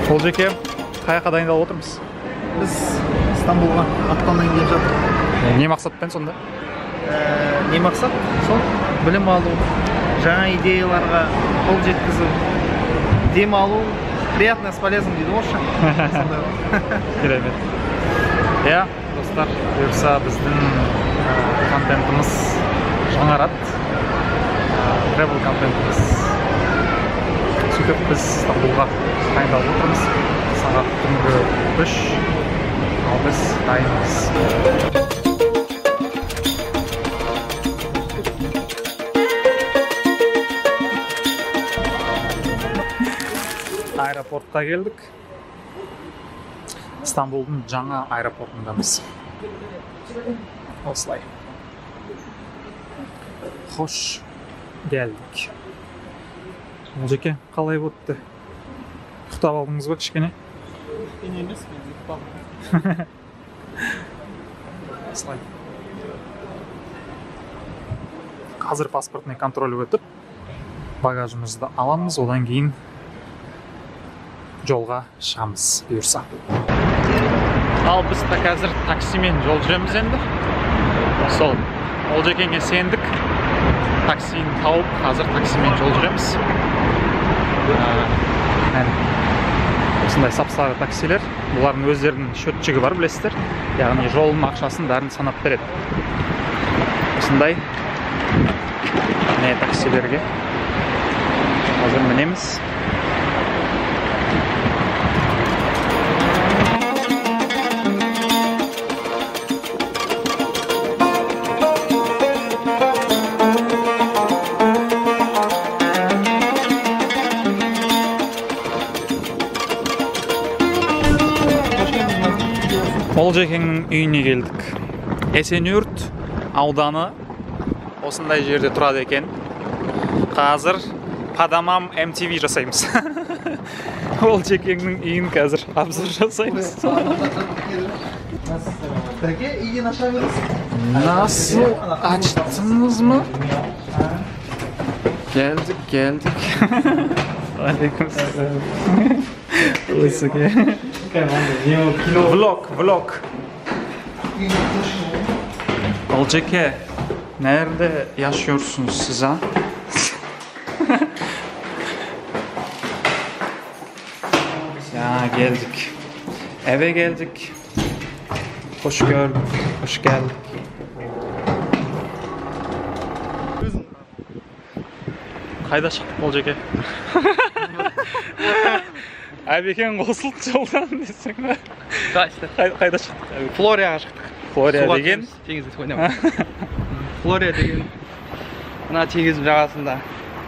Олжеке, қаяққа дайындалып отырмыз? Біз Стамбулға аттаннан келіп жатырмыз. Не мақсатпен сонда? Не мақсат? Сол білім алу, жаңа идеяларға қол жеткізу, дем алу, приятное с полезным дейді орысша. Керемет. Иә, достар, бұйырса біздің контентіміз жаңарады. Travel контентіміз. Сөйтіп біз Стамбулға дайындалып отырмыз. Сағат түнгі 3, ал біз дайынбыз. Аэропортқа келдік. Стамбулдың жаңа аэропортындамыз. Осылай. Хош келдік. Олжеке, қалай өтті? Ұйықтап алдыңыз ба кішкене? Кішкене емес, мен ұйықтадым. Осылай. Қазір паспортный контроль өтіп, багажымызды аламыз, одан кейін жолға шығамыз, бұйырса. Ал біз қазір таксимен жол жүреміз енді. Сол, Олжекеңе сендік. Таксиін тауып, қазір таксимен жол жүреміз. Осындай сап-сары таксилер. Бұлардың өздерінің счетчігі бар, білесіздер. Яғни жолының ақшасын бәрін санап береді. Осындай таксилерге қазір мінеміз. Олжекеңнің үйіне келдік. Есенюрт ауданы осындай жерде тұрады екен. Қазір Падамам MTV жасаймыз. Олжекеңнің үйін қазір обзор жасаймыз. Бірге үйден аша бересің. Nasıl? Açtınız mı? Geldik. Aleykümselam. Vlog. Olceke, nerede yaşıyorsunuz siz ha? Ya geldik. Eve geldik. Hoş gördük. Hoş geldik. Қайда шықтық Олжеке? Әбекең қосылды жолдан десең бе? Қайда шықтық? Флорияға шықтық. Флория деген? Теңізде ойнап. Флория деген мына теңіздің жағасында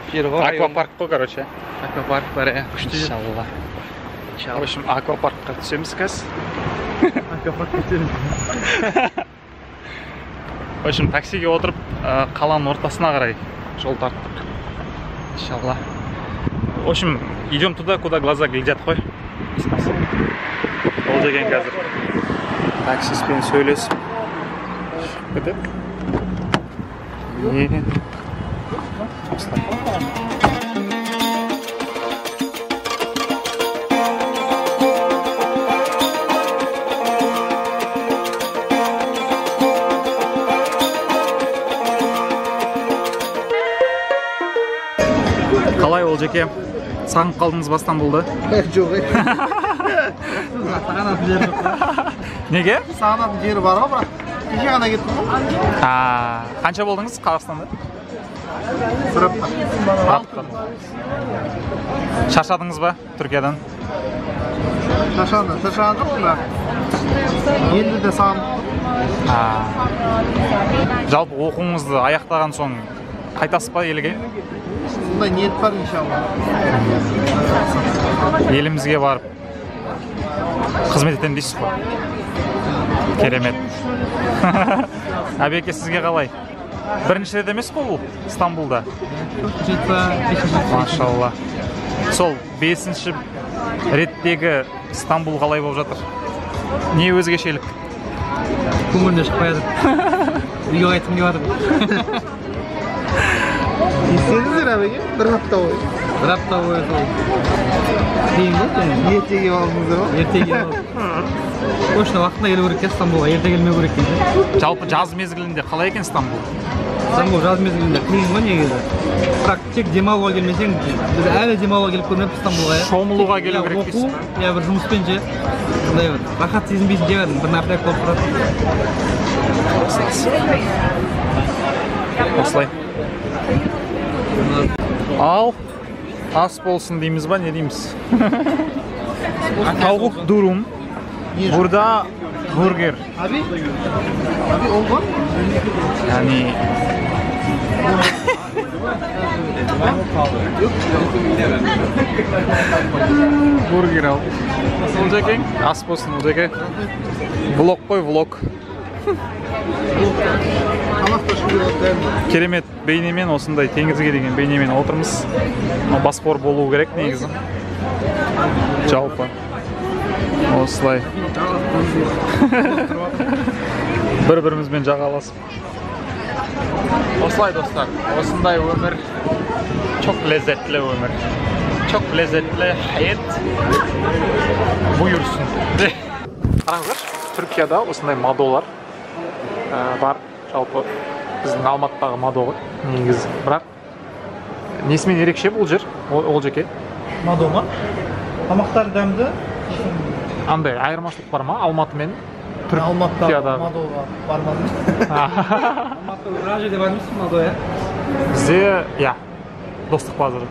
жер ғой. Аквапарк қой, короче. Аквапарк бар, күшті жер. Иншалла. В общем, аквапаркқа түсеміз қазір. Аквапаркқа түсеміз. В общем, таксиге отырып, қаланың ортасына қарай жол тарттық. Иншалла. В общем, идем туда, куда глаза глядят, қой. Ол деген қазір таксиспен сөйлесіп шығып кетеді. Қалай Олжеке? Сағынып қалдыңыз ба Стамбулды? Жоқ. Сағынатын жері жоқ. Неге? Сағынатын жері бар ғой, бірақ кеше ғана кеттім ғой. Қанша болдыңыз Қазақстанда? Бір апта. Шаршадыңыз ба Түркиядан? Шаршаған жоқ, бірақ елді де сағындым. Жалпы оқуыңызды аяқтаған соң қайтасыз ба елге? Сондай ниет бар, иншалла. Елімізге барып қызмет етемін дейсіз ғой? Керемет. Әбеке, сізге қалай? Бірінші рет емес қой бұл Стамбулда? Машалла. Сол 5-ші реттегі Стамбул қалай болып жатыр? Не өзгешелік? Көңіліне шықпай жатыр. Үйге қайтқым келіп жатыр. Естедіңіздер әбеке? Бір апта бойы. бір апта бойы сол қиын болды енді. Ерте келіп алдыңыздар ма? Ерте келіп точно уақытында келу керек екен Стамбулға, ерте келмеу керек екен. Жалпы жаз мезгілінде қалай екен Стамбул? Стамбул жаз мезгілінде қиын ғой негізі. Бірақ тек демалуға келмесең, біз әлі демалуға келіп көрмеппіз Стамбулға. Шомылуға келу керек дейсіз ба? Иә, бір жұмыспен ше. Сондай бір рахат сезінбейтін жер, бір напряг болып тұрады. Осылай. Ал ас болсын дейміз ба, не дейміз? Тауық дурум. Burada burger. Abi ol var mı? Yani burger al. Nasıl olacak en? As bolsun olacak en. Vlog koy vlog. Керемет бейнемен осындай теңізге деген бейнемен отырмыз. Баспор болу керек негізі. Жалпы. Осылай. Бір-бірімізбен жағаласып. Осылай достар. Осындай өмір çok lezzetli өмір. Çok lezzetli hayat. Buyursun. Қараңыздар, Түркияда осындай мадолар бар. Жалпы біздің Алматыдағы мадо ғой негізі. Бірақ несімен ерекше бұл жер? Ол жеке. Мадо ма? Тамақтар дәмді. Андай айырмашылық бар ма Алматы мен Алматыдағы мадоға бармадым. Алматы бір жерде бар емессің Мадо, иә? Бізде, иә, достық базары.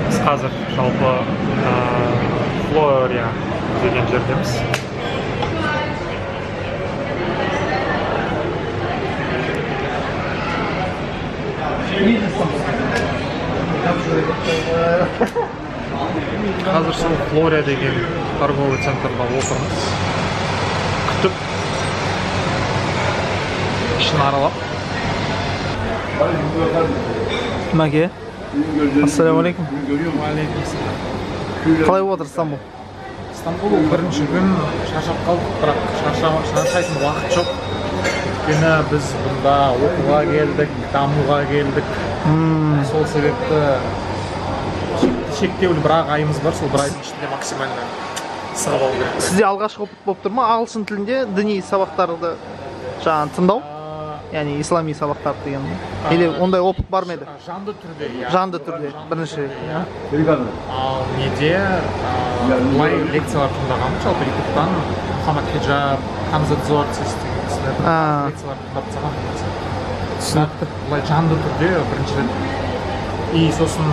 Біз қазір жалпы Флория деген жердеміз. Қазір сол Флория деген торговый центрда отырмыз. Күтіп, ішін аралап. Мәке. Ассаламу алейкум. Қалай отыр Стамбул? Стамбул бірінші күн шаршап қалдық, бірақ шаршайтын уақыт жоқ. Өйткені біз бұнда оқуға келдік, дамуға келдік. Сол себепті шектеулі бір айымыз бар, сол бір айдың ішінде максимально сығып алу керек. Сізде алғашқы опыт болып тұр ма? Ағылшын тілінде діни сабақтарды жаңағы тыңдау? Яғни ислами сабақтар деген. Или ондай опыт бар ма еді? Жанды түрде, иә. Жанды түрде, бірінші. Ал неде бұлай лекциялар тыңдағанмын, жалпы ютубтан Мұхаммад Хиджаб, Хамза Дзорцис деген кісілер лекциялар тыңдап тастағанмын. Түсінікті. Бұлай жанды түрде бірінші рет. И сосын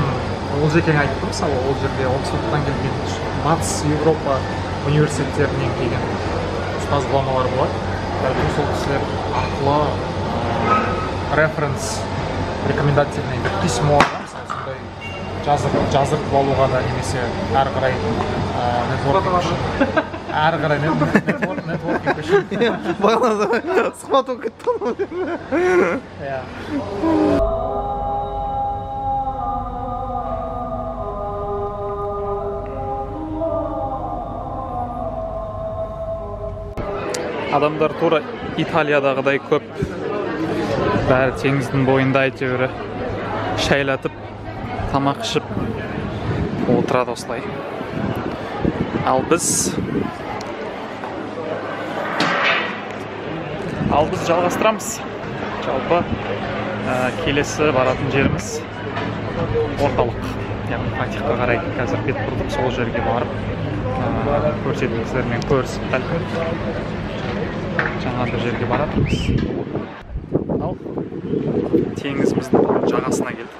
Олжекең айтты, мысалы, ол жерде Оксфордтан келген Батыс Европа университеттерінен келген ұстаз ғұламалар болады. Бәлкім сол кісілер арқылы референс, рекомендательный бір письмо, мысалы, сондай жазыртып алуға да немесе әрі қарай нетворкинг үшін. Бағана сұхбат болып кетті ғой. Адамдар тура Италиядағыдай көп. Бәрі теңіздің бойында әйтеуір шайлатып, тамақ ішіп отырады осылай. Ал біз жалғастырамыз. Жалпы келесі баратын жеріміз орталық. Яғни Фатихқа қарай қазір бет бұрдық, сол жерге барып көрсетіңіздермен көрісіп бәлкім жаңа бір жерге баратырмыз. Ал теңізіміздің жағасына келдік,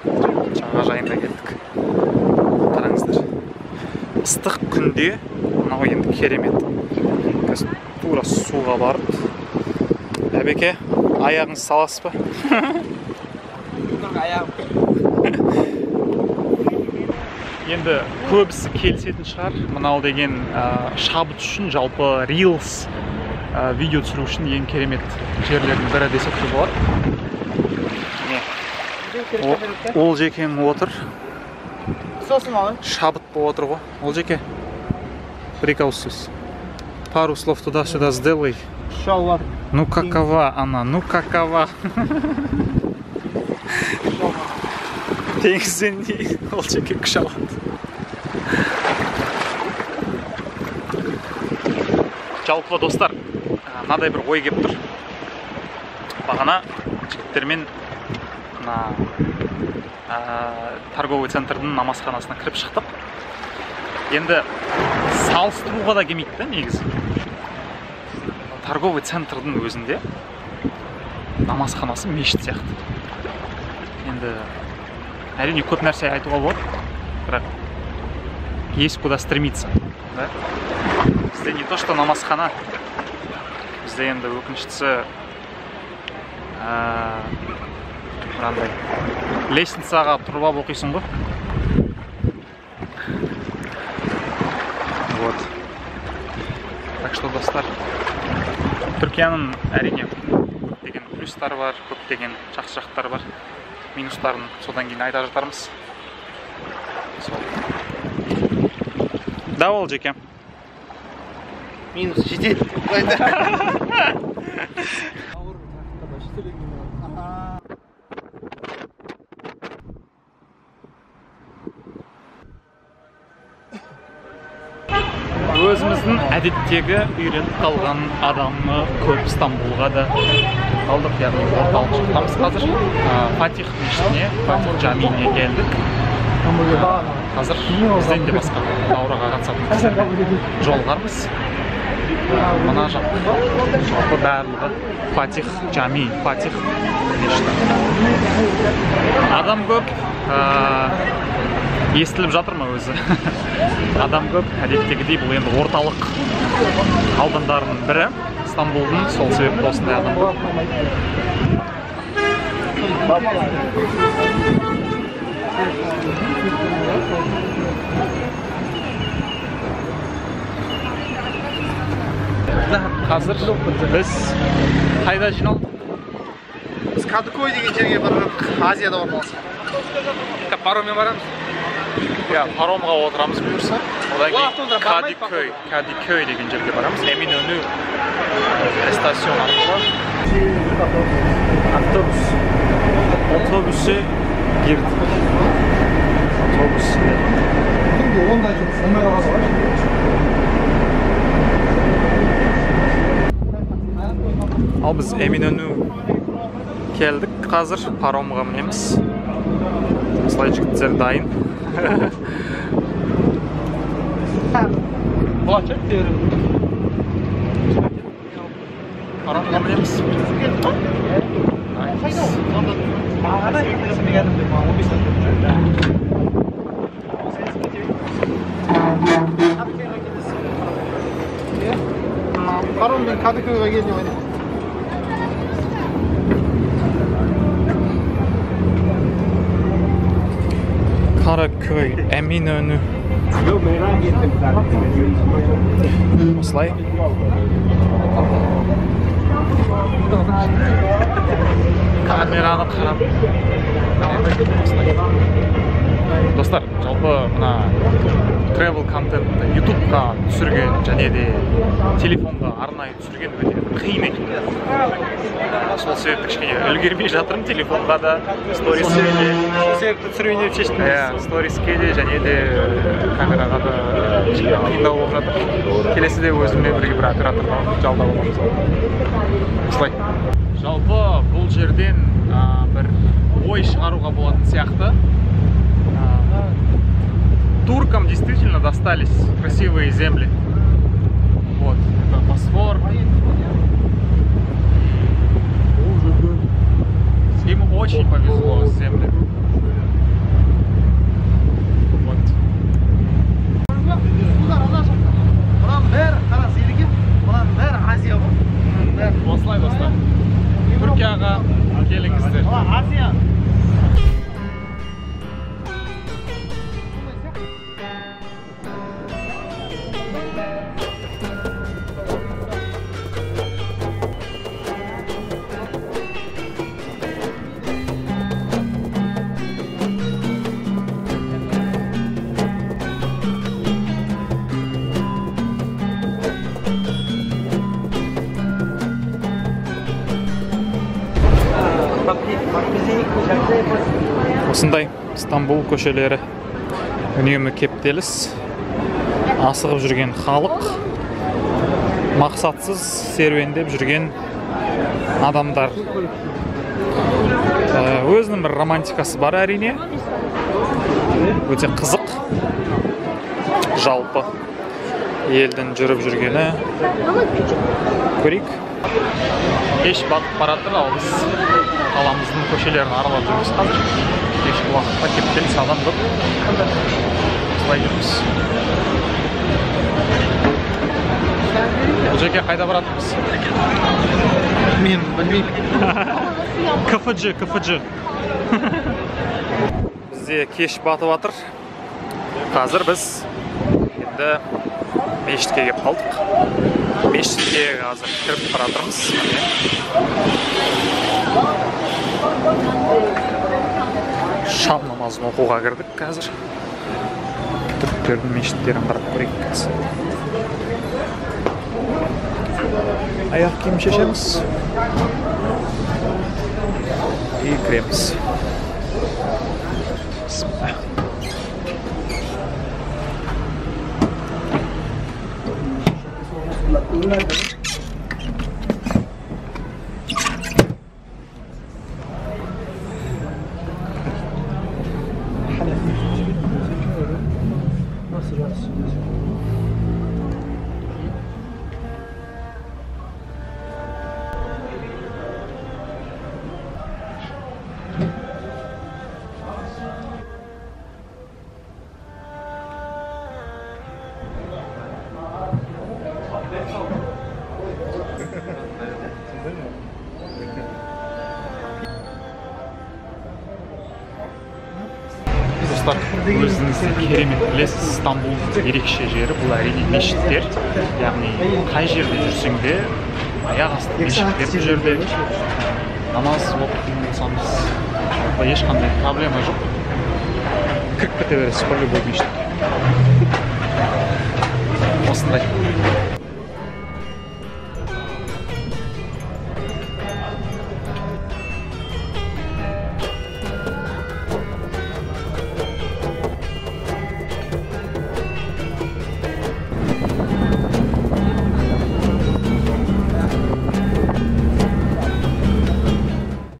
жағажайына келдік. Қараңыздар, ыстық күнде мынау енді керемет. Қазір тура суға барып, әбеке, аяғыңыз саласыз ба? Енді көбісі келісетін шығар, мынау деген шабыт үшін, жалпы Reels видео түсіру үшін ең керемет жерлердің бірі десек те болады. Ол жекең отыр. Шабыт болып отыр ғой. Ол жеке. Бір екі ауыз сөз. Пару слов туда-сюда сделай. Шалвар. Ну какова она, ну какова. Теңізден Олжеке күш алады. Жалпы достар, мынадай бір ой келіп тұр. Бағана жігіттермен торговый центрдің намазханасына кіріп шықтық. Енді салыстыруға да келмейді да негізі. Торговый центрдің өзінде намазханасы мешіт сияқты. Енді әрине көп нәрсе айтуға болады, бірақ есть куда стремиться. Бізде не то, что намазхана, бізде енді өкініштісі лестницаға тұрып алып оқисың ғой. Вот. Так что достар, Түркияның әрине көптеген плюстары бар, көптеген жақсы-жақтары бар. Минустарын содан кейін айта жатармыз. Да, Олжеке? Минус жетеді. Өзіміздің әдеттегі үйреніп қалған адамы көп Стамбулға да қалдық, яғни орталық шықтамыз қазір. Фатих мешітіне, Фатих жамиіне келдік. Қазір бізден де басқа даураға қатысатын жолғармыз. Мына жақ барлығы Фатих жами, Фатих мешіті. Адам көп, естіліп жатыр ма өзі? Адам көп, әдеттегідей бұл енді орталық аудандарының бірі Стамбулдың, сол себепті осындай адам көп. Қазір біз қайда жиналдық? Біз Кадыкөй деген жерге барып, Азияда орналасқан. Пароммен барамыз. Паромға отырамыз бұйырса. Одан кейін Кадикөй деген жерге барамыз. Эминөнү стацион арқылы автобусқа кірдік. Ал біз Эминөнү келдік. Қазір паромға мінеміз. Осылай жігіттер дайын. Паромға мінеміз. Пароммен Кадыкöy'e geliyor. Karaköy, Eminönü. Осылай. Камераны қарап. Достар, жалпы мына travel контентті YouTube-ға түсірген және де телефонға арнайы түсірген өте қиын екен. Сол себепті кішкене үлгермей жатырмын телефонға да, сториске де. Сол себепті түсіруіне деп шештім. Сториске де және де камераға да қиындау болып жатыр. Келесіде өзіммен бірге бір операторға жалдап аламыз. Осылай. Жалпы бұл жерден бір ой шығаруға болатын сияқты. Туркам действительно достались красивые земли. Вот, это Босфор. Им очень повезло с землями. Вот. Осылай достар. Түркияға келіңіздер. Осындай Стамбул көшелері үнемі кептеліс, асығып жүрген халық, мақсатсыз серуендеп жүрген адамдар. Өзінің бір романтикасы бар әрине, өте қызық. Жалпы елдің жүріп жүргені көрейік. Кеш батып баратыр, ал біз қаламыздың көшелерін аралап жүрміз қазір. Кешкі уақытта кептеліс адам көп. Осылай жүрміз. Бұл жерге қайда баратырмыз? Мен білмеймін. КФЖ. Бізде кеш батып жатыр. Қазір біз енді мешітке кеп қалдық. Мешітке қазір кіріп баратырмыз. Шам намазын оқуға кірдік қазір. Түріктердің мешіттерін қарап көрейік қазір. Аяқ киім шешеміз. И кіреміз. Достар, өзіңіздің керемет білесіз, Стамбулдың ерекше жері бұл әрине мешіттер. Яғни қай жерде жүрсең де, аяқ асты мешіттер бұл жерде. Намаз оқитын болсаңыз, ешқандай проблема жоқ. Кіріп кете бересіз любой мешітке. Осындай.